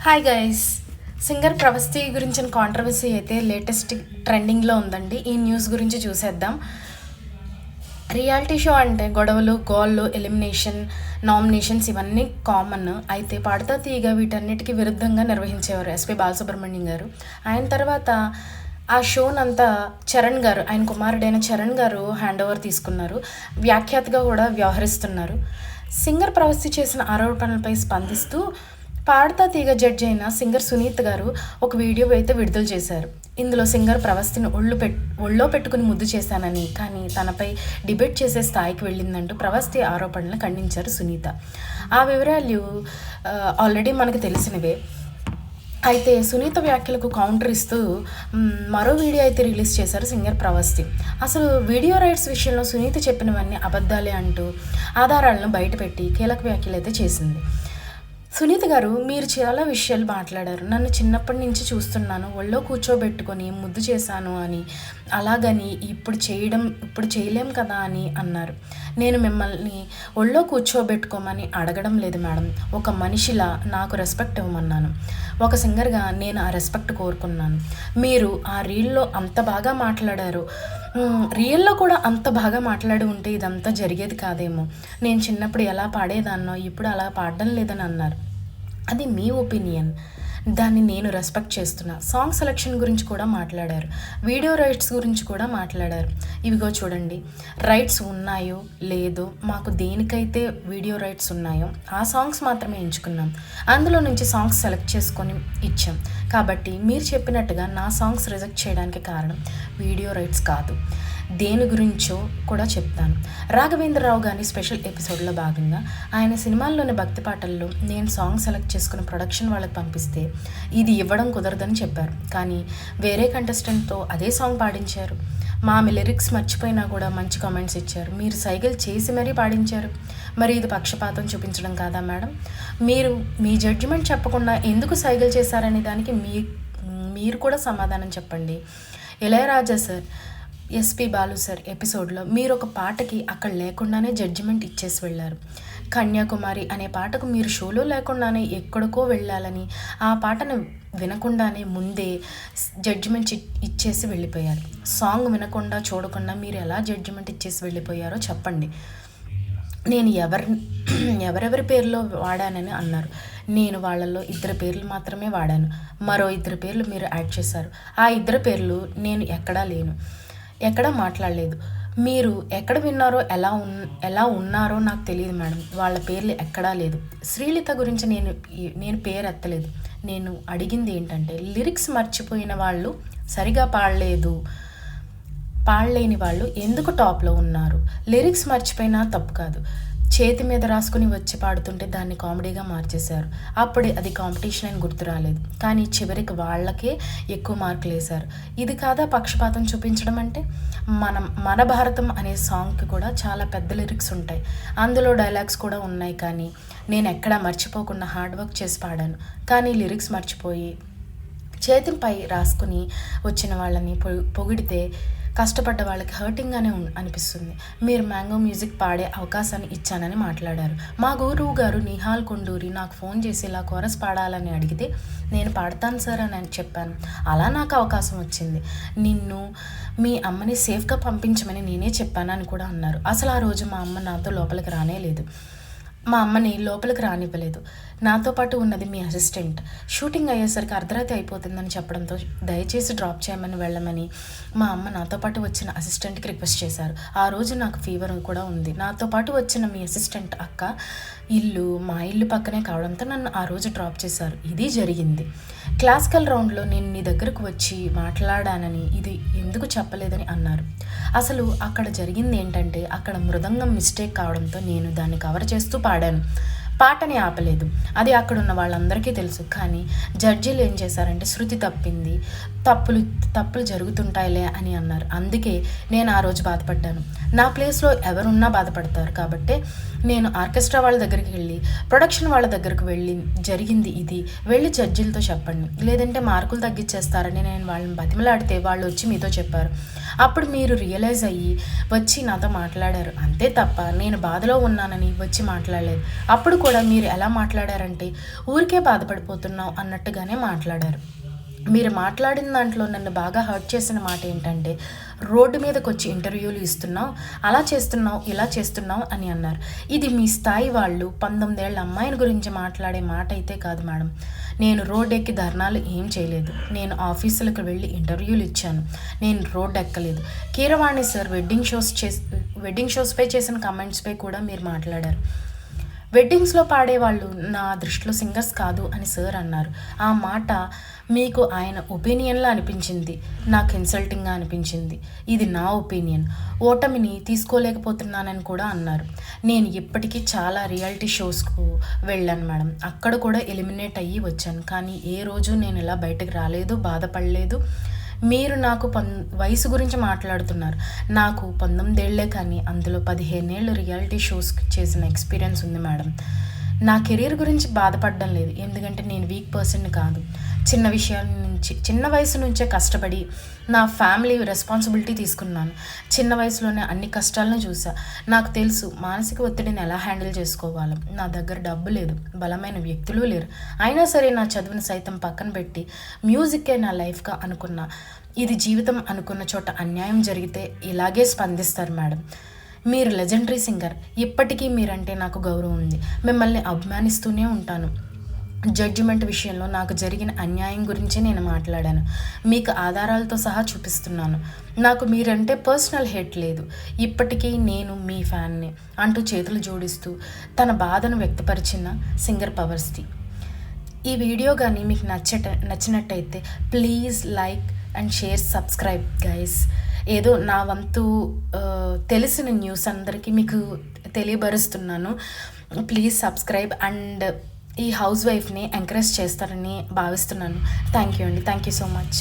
Hi guys. Singer Pravasthi గురించిన controversy అయితే latest ట్రెండింగ్లో ఉందండి. ఈ న్యూస్ గురించి చూసేద్దాం. రియాలిటీ షో అంటే గొడవలు, గోళ్ళు, ఎలిమినేషన్, నామినేషన్స్ ఇవన్నీ కామన్. అయితే పాడతా తీయగా వీటన్నిటికీ విరుద్ధంగా నిర్వహించేవారు ఎస్పి బాలసుబ్రహ్మణ్యం గారు. ఆయన తర్వాత ఆ షోనంతా చరణ్ గారు, ఆయన కుమారుడైన చరణ్ గారు హ్యాండ్ ఓవర్ తీసుకున్నారు. వ్యాఖ్యాతగా కూడా వ్యవహరిస్తున్నారు. సింగర్ ప్రవస్తి చేసిన ఆరోపణలపై స్పందిస్తూ పాడతా తీగ జడ్జి అయిన సింగర్ సునీత్ గారు ఒక వీడియో అయితే విడుదల చేశారు. ఇందులో సింగర్ ప్రవస్తిని ఒళ్ళో పెట్టుకుని ముద్దు చేశానని, కానీ తనపై డిబేట్ చేసే స్థాయికి వెళ్ళిందంటూ ప్రవస్తి ఆరోపణలను ఖండించారు సునీత. ఆ వివరాలు ఆల్రెడీ మనకు తెలిసినవే. అయితే సునీత వ్యాఖ్యలకు కౌంటర్ ఇస్తూ మరో వీడియో అయితే రిలీజ్ చేశారు సింగర్ ప్రవస్తి. అసలు వీడియో రైట్స్ విషయంలో సునీత చెప్పినవన్నీ అబద్ధాలే అంటూ ఆధారాలను బయటపెట్టి కీలక వ్యాఖ్యలు అయితే చేసింది. సునీత గారు, మీరు చాలా విషయాలు మాట్లాడారు. నన్ను చిన్నప్పటి నుంచి చూస్తున్నాను, ఒళ్ళో కూర్చోబెట్టుకొని ముద్దు చేశాను అని, అలాగని ఇప్పుడు చేయలేం కదా అని అన్నారు. నేను మిమ్మల్ని ఒళ్ళో కూర్చోబెట్టుకోమని అడగడం లేదు మేడం. ఒక మనిషిలా నాకు రెస్పెక్ట్ ఇవ్వమన్నాను. ఒక సింగర్గా నేను ఆ రెస్పెక్ట్ కోరుకున్నాను. మీరు ఆ రీల్లో అంత బాగా మాట్లాడారు. రియల్లో కూడా అంత బాగా మాట్లాడి ఉంటే ఇదంతా జరిగేది కాదేమో. నేను చిన్నప్పుడు ఎలా పాడేదాన్నో ఇప్పుడు అలా పాడడం లేదని అన్నారు. అది మీ ఒపీనియన్, దాన్ని నేను రెస్పెక్ట్ చేస్తున్నా. సాంగ్ సెలెక్షన్ గురించి కూడా మాట్లాడారు. వీడియో రైట్స్ గురించి కూడా మాట్లాడారు. ఇవిగో చూడండి, రైట్స్ ఉన్నాయో లేదో, మాకు దేనికైతే వీడియో రైట్స్ ఉన్నాయో ఆ సాంగ్స్ మాత్రమే ఎంచుకున్నాం. అందులో నుంచి సాంగ్స్ సెలెక్ట్ చేసుకొని ఇచ్చాం. కాబట్టి మీరు చెప్పినట్టుగా నా సాంగ్స్ రిజెక్ట్ చేయడానికి కారణం వీడియో రైట్స్ కాదు. దేని గురించో కూడా చెప్తాను. రాఘవేంద్రరావు గారి స్పెషల్ ఎపిసోడ్లో భాగంగా ఆయన సినిమాల్లోని భక్తి పాటల్లో నేను సాంగ్ సెలెక్ట్ చేసుకుని ప్రొడక్షన్ వాళ్ళకి పంపిస్తే ఇది ఇవ్వడం కుదరదని చెప్పారు. కానీ వేరే కంటెస్టెంట్తో అదే సాంగ్ పాడించారు. మా లిరిక్స్ మర్చిపోయినా కూడా మంచి కామెంట్స్ ఇచ్చారు. మీరు సైకిల్ చేసి మరీ పాడించారు. మరి ఇది పక్షపాతం చూపించడం కాదా మేడం? మీరు మీ జడ్జిమెంట్ చెప్పకుండా ఎందుకు సైకిల్ చేశారనే దానికి మీరు కూడా సమాధానం చెప్పండి. Ilaiyaraaja sir, SP Balu sir ఎపిసోడ్లో మీరు ఒక పాటకి అక్కడ లేకుండానే జడ్జిమెంట్ ఇచ్చేసి వెళ్ళారు. కన్యాకుమారి అనే పాటకు మీరు షోలో లేకుండానే ఎక్కడికో వెళ్ళాలని, ఆ పాటను వినకుండానే ముందే జడ్జిమెంట్ ఇచ్చేసి వెళ్ళిపోయారు. సాంగ్ వినకుండా చూడకుండా మీరు ఎలా జడ్జిమెంట్ ఇచ్చేసి వెళ్ళిపోయారో చెప్పండి. నేను ఎవరెవరి పేర్లో వాడానని అన్నారు. నేను వాళ్ళల్లో 2 పేర్లు మాత్రమే వాడాను. మరో 2 పేర్లు మీరు యాడ్ చేశారు. ఆ 2 పేర్లు నేను ఎక్కడా మాట్లాడలేదు. మీరు ఎక్కడ విన్నారో ఎలా ఉన్నారో నాకు తెలియదు మేడం. వాళ్ళ పేర్లు ఎక్కడా లేదు. శ్రీలిత గురించి నేను పేరు ఎత్తలేదు. నేను అడిగింది ఏంటంటే, లిరిక్స్ మర్చిపోయిన వాళ్ళు, సరిగా పాడలేని వాళ్ళు ఎందుకు టాప్లో ఉన్నారు? లిరిక్స్ మర్చిపోయినా తప్పు కాదు. చేతి మీద రాసుకుని వచ్చి పాడుతుంటే దాన్ని కామెడీగా మార్చేశారు. అప్పుడే అది కాంపిటీషన్ అని గుర్తు రాలేదు. కానీ చివరికి వాళ్ళకే ఎక్కువ మార్కులు వేశారు. ఇది కాదా పక్షపాతం చూపించడం అంటే? మన భారతం అనే సాంగ్కి కూడా చాలా పెద్ద లిరిక్స్ ఉంటాయి. అందులో డైలాగ్స్ కూడా ఉన్నాయి. కానీ నేను ఎక్కడా మర్చిపోకుండా హార్డ్ వర్క్ చేసి పాడాను. కానీ లిరిక్స్ మర్చిపోయి చేతిపై రాసుకుని వచ్చిన వాళ్ళని పొగిడితే కష్టపడ్డ వాళ్ళకి హర్టింగ్గానే అనిపిస్తుంది. మీరు మ్యాంగో మ్యూజిక్ పాడే అవకాశాన్ని ఇచ్చానని మాట్లాడారు. మా గురువు గారు నిహాల్ కొండూరి నాకు ఫోన్ చేసి ఇలా కోరస్ పాడాలని అడిగితే నేను పాడతాను సార్ అని చెప్పాను. అలా నాకు అవకాశం వచ్చింది. నిన్ను మీ అమ్మని సేఫ్గా పంపించమని నేనే చెప్పాను అని కూడా అన్నారు. అసలు ఆ రోజు మా అమ్మ నాతో లోపలికి రానేలేదు. మా అమ్మని లోపలికి రానివ్వలేదు. నాతో పాటు ఉన్నది మీ అసిస్టెంట్. షూటింగ్ అయ్యేసరికి అర్ధరాత్రి అయిపోతుందని చెప్పడంతో దయచేసి డ్రాప్ చేయమని వెళ్ళమని మా అమ్మ నాతో పాటు వచ్చిన అసిస్టెంట్కి రిక్వెస్ట్ చేశారు. ఆ రోజు నాకు ఫీవర్ కూడా ఉంది. నాతో పాటు వచ్చిన మీ అసిస్టెంట్ అక్క మా ఇల్లు పక్కనే కావడంతో నన్ను ఆ రోజు డ్రాప్ చేశారు. ఇది జరిగింది. క్లాసికల్ రౌండ్లో నేను నీ దగ్గరకు వచ్చి మాట్లాడానని ఇది ఎందుకు చెప్పలేదని అన్నారు. అసలు అక్కడ జరిగింది ఏంటంటే, అక్కడ మృదంగం మిస్టేక్ కావడంతో నేను దాన్ని కవర్ చేస్తూ పాడాను. పాటని ఆపలేదు. అది అక్కడున్న వాళ్ళందరికీ తెలుసు. కానీ జడ్జీలు ఏం చేశారంటే, శృతి తప్పింది, తప్పులు తప్పులు జరుగుతుంటాయిలే అని అన్నారు. అందుకే నేను ఆ రోజు బాధపడ్డాను. నా ప్లేస్లో ఎవరున్నా బాధపడతారు కాబట్టి నేను ఆర్కెస్ట్రా వాళ్ళ దగ్గరికి వెళ్ళి, ప్రొడక్షన్ వాళ్ళ దగ్గరికి వెళ్ళి జరిగింది ఇది, వెళ్ళి జడ్జిలతో చెప్పండి, లేదంటే మార్కులు తగ్గించేస్తారని నేను వాళ్ళని బతిమలాడితే వాళ్ళు వచ్చి మీతో చెప్పారు. అప్పుడు మీరు రియలైజ్ అయ్యి వచ్చి నాతో మాట్లాడారు. అంతే తప్ప నేను బాధలో ఉన్నానని వచ్చి మాట్లాడలేదు. అప్పుడు కూడా మీరు ఎలా మాట్లాడారంటే ఊరికే బాధపడిపోతున్నావు అన్నట్టుగానే మాట్లాడారు. మీరు మాట్లాడిన దాంట్లో నన్ను బాగా హర్ట్ చేసిన మాట ఏంటంటే, రోడ్డు మీదకి వచ్చి ఇంటర్వ్యూలు ఇస్తున్నావు, అలా చేస్తున్నావు, ఇలా చేస్తున్నావు అని అన్నారు. ఇది మీ స్థాయి వాళ్ళు 19 ఏళ్ళ అమ్మాయిని గురించి మాట్లాడే మాట అయితే కాదు మేడం. నేను రోడ్ ఎక్కి ధర్నాలు ఏం చేయలేదు. నేను ఆఫీసులకు వెళ్ళి ఇంటర్వ్యూలు ఇచ్చాను. నేను రోడ్ ఎక్కలేదు. కీరవాణి సార్ వెడ్డింగ్ షోస్పై చేసిన కమెంట్స్పై కూడా మీరు మాట్లాడారు. వెడ్డింగ్స్లో పాడేవాళ్ళు నా దృష్టిలో సింగర్స్ కాదు అని సార్ అన్నారు. ఆ మాట మీకు ఆయన ఒపీనియన్లా అనిపించింది, నాకు ఇన్సల్టింగ్గా అనిపించింది. ఇది నా ఒపీనియన్. ఓటమిని తీసుకోలేకపోతున్నానని కూడా అన్నారు. నేను ఇప్పటికీ చాలా రియాలిటీ షోస్కు వెళ్ళాను మేడం. అక్కడ కూడా ఎలిమినేట్ అయ్యి వచ్చాను. కానీ ఏ రోజు నేను ఇలా బయటకు రాలేదు, బాధపడలేదు. మీరు నాకు వయసు గురించి మాట్లాడుతున్నారు. నాకు 19 ఏళ్లే, కానీ అందులో 15 ఏళ్ళు రియాలిటీ షోస్ చేసిన ఎక్స్పీరియన్స్ ఉంది మేడం. నా కెరీర్ గురించి బాధపడడం లేదు, ఎందుకంటే నేను వీక్ పర్సన్ని కాదు. చిన్న వయసు నుంచే కష్టపడి నా ఫ్యామిలీ రెస్పాన్సిబిలిటీ తీసుకున్నాను. చిన్న వయసులోనే అన్ని కష్టాలను చూసా. నాకు తెలుసు మానసిక ఒత్తిడిని ఎలా హ్యాండిల్ చేసుకోవాలో. నా దగ్గర డబ్బు లేదు, బలమైన వ్యక్తులు లేరు. అయినా సరే నా చదువుని సైతం పక్కన పెట్టి మ్యూజిక్కే నా లైఫ్గా అనుకున్నా. ఇది జీవితం అనుకున్న చోట అన్యాయం జరిగితే ఇలాగే స్పందిస్తారు మేడం. మీరు లెజెండరీ సింగర్. ఇప్పటికీ మీరంటే నాకు గౌరవం ఉంది. మిమ్మల్ని అభిమానిస్తూనే ఉంటాను. జడ్జిమెంట్ విషయంలో నాకు జరిగిన అన్యాయం గురించి నేను మాట్లాడాను. మీకు ఆధారాలతో సహా చూపిస్తున్నాను. నాకు మీరంటే పర్సనల్ హేట్ లేదు. ఇప్పటికీ నేను మీ ఫ్యాన్ని అంటూ చేతులు జోడిస్తూ తన బాధను వ్యక్తపరిచిన సింగర్ పవర్స్ది. ఈ వీడియో కానీ మీకు నచ్చినట్టయితే please like and share, subscribe guys. ఏదో నా వంతు తెలిసిన న్యూస్ అందరికీ మీకు తెలియబరుస్తున్నాను. ప్లీజ్ సబ్స్క్రైబ్ అండ్ ఈ హౌస్ వైఫ్ని ఎంకరేజ్ చేస్తారని భావిస్తున్నాను. థ్యాంక్ యూ అండి. Thank you so much.